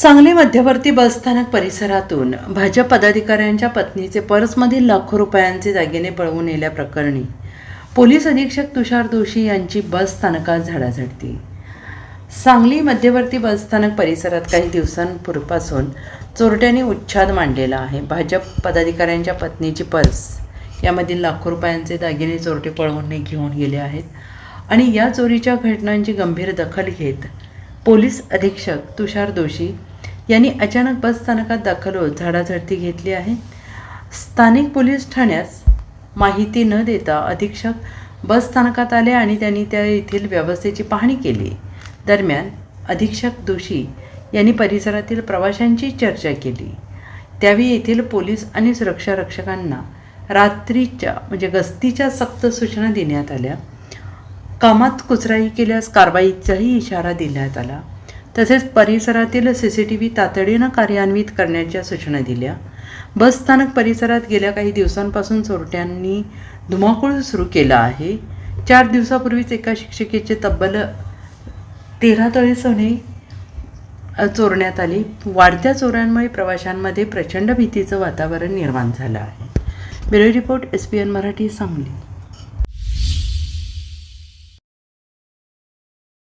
सांगली मध्यवर्ती बसस्थानक परिसरातून भाजप पदाधिकाऱ्यांच्या पत्नीचे पर्समधील लाखो रुपयांचे दागिने पळवून नेल्याप्रकरणी पोलीस अधीक्षक तुषार दोशी यांची बसस्थानकात झाडाझडती। सांगली मध्यवर्ती बसस्थानक परिसरात काही दिवसांपूर्वीपासून चोरट्यांनी उच्छाद मांडलेला आहे। भाजप पदाधिकाऱ्यांच्या पत्नीची पर्स यामधील लाखो रुपयांचे दागिने चोरटे पळवून घेऊन गेले आहेत आणि या चोरीच्या घटनांची गंभीर दखल घेत पोलीस अधीक्षक तुषार दोशी यांनी अचानक बसस्थानकात दाखल होत झाडाझडती घेतली आहे। स्थानिक पोलीस ठाण्यास माहिती न देता अधीक्षक बसस्थानकात आले आणि त्यांनी त्या येथील व्यवस्थेची पाहणी केली। दरम्यान अधीक्षक दोशी यांनी परिसरातील प्रवाशांची चर्चा केली। त्यावेळी येथील पोलीस आणि सुरक्षा रक्षकांना रात्रीच्या गस्तीच्या सक्त सूचना देण्यात आल्या। कामात कुचराई केल्यास कारवाईचाही इशारा देण्यात आला। तसेच परिसरातील CCTV तातडीनं कार्यान्वित करण्याच्या सूचना दिल्या। बसस्थानक परिसरात गेल्या काही दिवसांपासून चोरट्यांनी धुमाकूळ सुरू केला आहे। 4 दिवसापूर्वीच एका शिक्षिकेचे तब्बल 13 तोळे सोने चोरण्यात आले। वाढत्या चोऱ्यांमुळे प्रवाशांमध्ये प्रचंड भीतीचं वातावरण निर्माण झालं आहे। Bureau report SPN Marathi Sangli.